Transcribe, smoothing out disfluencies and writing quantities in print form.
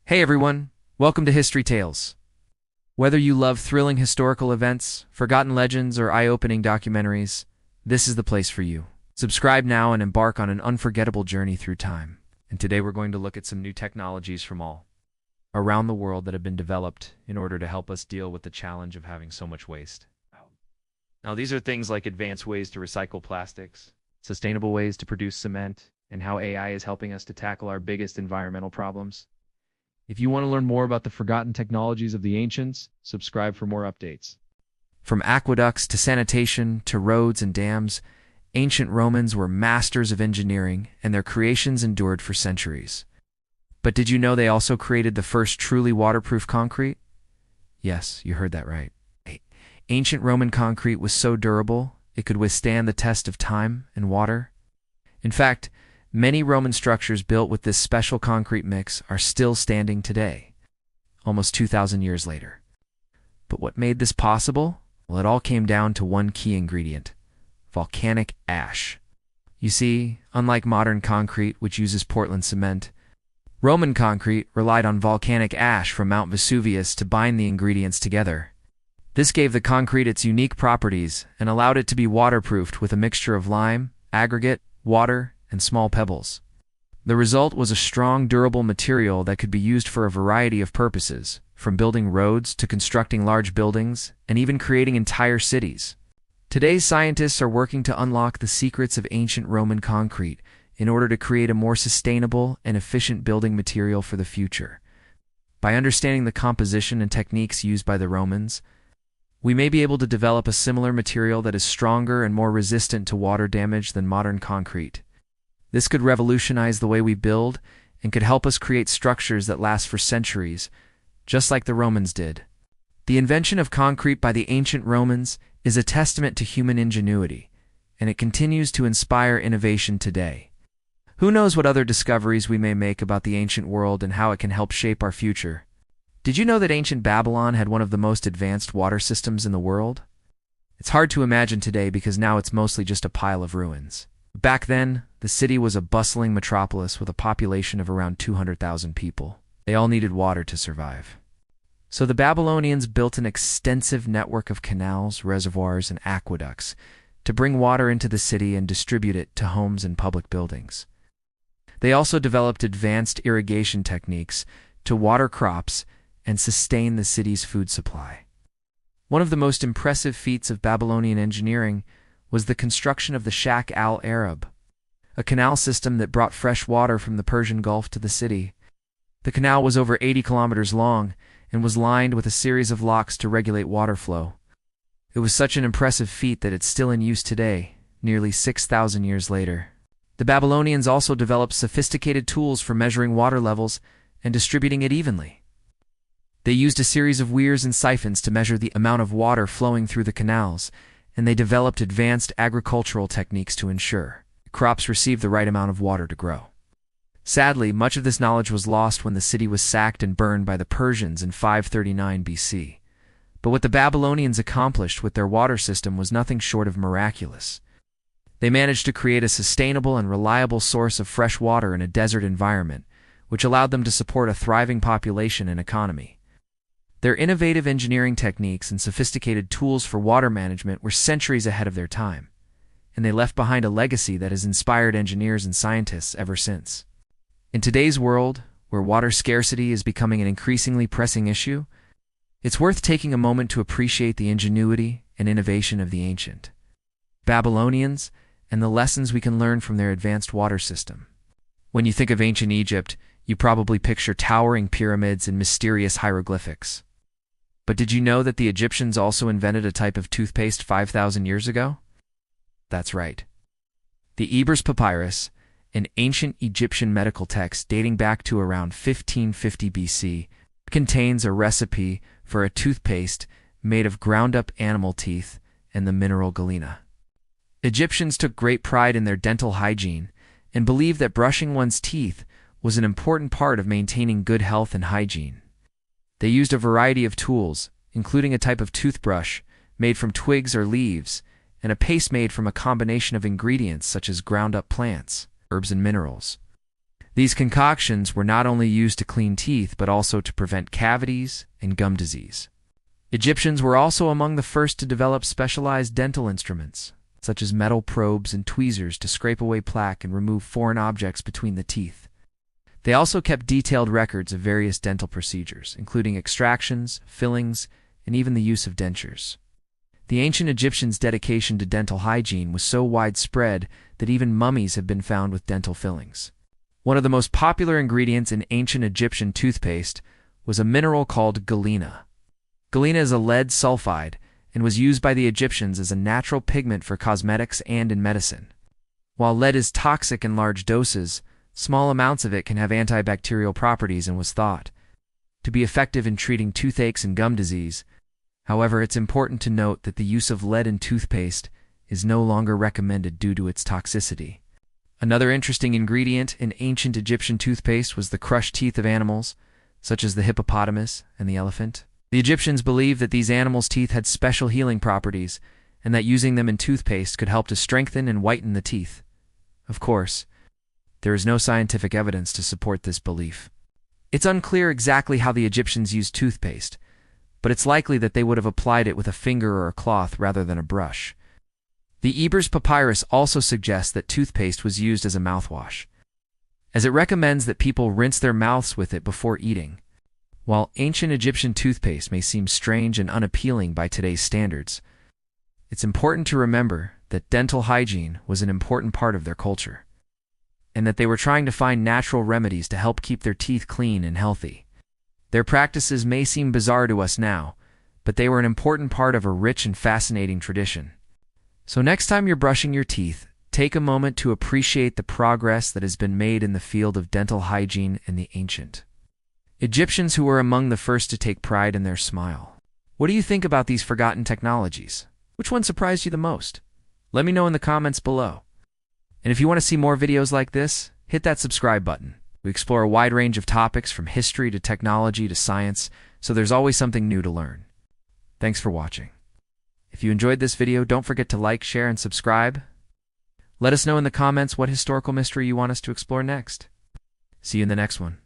Hey everyone, welcome to History Tales. Whether you love thrilling historical events, forgotten legends, or eye-opening documentaries, this is the place for you. Subscribe now and embark on an unforgettable journey through time. And today we're going to look at some new technologies from all around the world that have been developed in order to help us deal with the challenge of having so much waste. Now these are things like advanced ways to recycle plastics, sustainable ways to produce cement, and how AI is helping us to tackle our biggest environmental problems. If you want to learn more about the forgotten technologies of the ancients, subscribe for more updates. From aqueducts to sanitation to roads and dams, ancient Romans were masters of engineering, and their creations endured for centuries. But did you know they also created the first truly waterproof concrete? Yes, you heard that right. Ancient Roman concrete was so durable, it could withstand the test of time and water. In fact, many Roman structures built with this special concrete mix are still standing today, almost 2,000 years later. But what made this possible? Well, it all came down to one key ingredient: volcanic ash. You see, unlike modern concrete, which uses Portland cement, Roman concrete relied on volcanic ash from Mount Vesuvius to bind the ingredients together. This gave the concrete its unique properties and allowed it to be waterproofed with a mixture of lime, aggregate, water, and small pebbles. The result was a strong, durable material that could be used for a variety of purposes, from building roads to constructing large buildings and even creating entire cities. Today's scientists are working to unlock the secrets of ancient Roman concrete in order to create a more sustainable and efficient building material for the future. By understanding the composition and techniques used by the Romans, we may be able to develop a similar material that is stronger and more resistant to water damage than modern concrete. This could revolutionize the way we build and could help us create structures that last for centuries, just like the Romans did. The invention of concrete by the ancient Romans is a testament to human ingenuity, and it continues to inspire innovation today. Who knows what other discoveries we may make about the ancient world and how it can help shape our future? Did you know that ancient Babylon had one of the most advanced water systems in the world? It's hard to imagine today because now it's mostly just a pile of ruins. Back then, the city was a bustling metropolis with a population of around 200,000 people. They all needed water to survive. So the Babylonians built an extensive network of canals, reservoirs, and aqueducts to bring water into the city and distribute it to homes and public buildings. They also developed advanced irrigation techniques to water crops and sustain the city's food supply. One of the most impressive feats of Babylonian engineering was the construction of the Shaykh al-Arab, a canal system that brought fresh water from the Persian Gulf to the city. The canal was over 80 kilometers long and was lined with a series of locks to regulate water flow. It was such an impressive feat that it's still in use today, nearly 6,000 years later. The Babylonians also developed sophisticated tools for measuring water levels and distributing it evenly. They used a series of weirs and siphons to measure the amount of water flowing through the canals, and they developed advanced agricultural techniques to ensure crops received the right amount of water to grow. Sadly, much of this knowledge was lost when the city was sacked and burned by the Persians in 539 BC. But what the Babylonians accomplished with their water system was nothing short of miraculous. They managed to create a sustainable and reliable source of fresh water in a desert environment, which allowed them to support a thriving population and economy. Their innovative engineering techniques and sophisticated tools for water management were centuries ahead of their time, and they left behind a legacy that has inspired engineers and scientists ever since. In today's world, where water scarcity is becoming an increasingly pressing issue, it's worth taking a moment to appreciate the ingenuity and innovation of the ancient Babylonians and the lessons we can learn from their advanced water system. When you think of ancient Egypt, you probably picture towering pyramids and mysterious hieroglyphics. But did you know that the Egyptians also invented a type of toothpaste 5,000 years ago? That's right. The Ebers Papyrus, an ancient Egyptian medical text dating back to around 1550 BC, contains a recipe for a toothpaste made of ground-up animal teeth and the mineral galena. Egyptians took great pride in their dental hygiene and believed that brushing one's teeth was an important part of maintaining good health and hygiene. They used a variety of tools, including a type of toothbrush made from twigs or leaves, and a paste made from a combination of ingredients such as ground-up plants, herbs, and minerals. These concoctions were not only used to clean teeth but also to prevent cavities and gum disease. Egyptians were also among the first to develop specialized dental instruments, such as metal probes and tweezers to scrape away plaque and remove foreign objects between the teeth. They also kept detailed records of various dental procedures, including extractions, fillings, and even the use of dentures. The ancient Egyptians' dedication to dental hygiene was so widespread that even mummies have been found with dental fillings. One of the most popular ingredients in ancient Egyptian toothpaste was a mineral called galena. Galena is a lead sulfide and was used by the Egyptians as a natural pigment for cosmetics and in medicine. While lead is toxic in large doses, small amounts of it can have antibacterial properties and was thought to be effective in treating toothaches and gum disease. However, it's important to note that the use of lead in toothpaste is no longer recommended due to its toxicity. Another interesting ingredient in ancient Egyptian toothpaste was the crushed teeth of animals, such as the hippopotamus and the elephant. The Egyptians believed that these animals' teeth had special healing properties, and that using them in toothpaste could help to strengthen and whiten the teeth. Of course, there is no scientific evidence to support this belief. It's unclear exactly how the Egyptians used toothpaste, but it's likely that they would have applied it with a finger or a cloth rather than a brush. The Ebers Papyrus also suggests that toothpaste was used as a mouthwash, as it recommends that people rinse their mouths with it before eating. While ancient Egyptian toothpaste may seem strange and unappealing by today's standards, it's important to remember that dental hygiene was an important part of their culture, and that they were trying to find natural remedies to help keep their teeth clean and healthy. Their practices may seem bizarre to us now, but they were an important part of a rich and fascinating tradition. So next time you're brushing your teeth, take a moment to appreciate the progress that has been made in the field of dental hygiene in the ancient Egyptians, who were among the first to take pride in their smile. What do you think about these forgotten technologies? Which one surprised you the most? Let me know in the comments below. And if you want to see more videos like this, hit that subscribe button. We explore a wide range of topics from history to technology to science, so there's always something new to learn. Thanks for watching. If you enjoyed this video, don't forget to like, share, and subscribe. Let us know in the comments what historical mystery you want us to explore next. See you in the next one.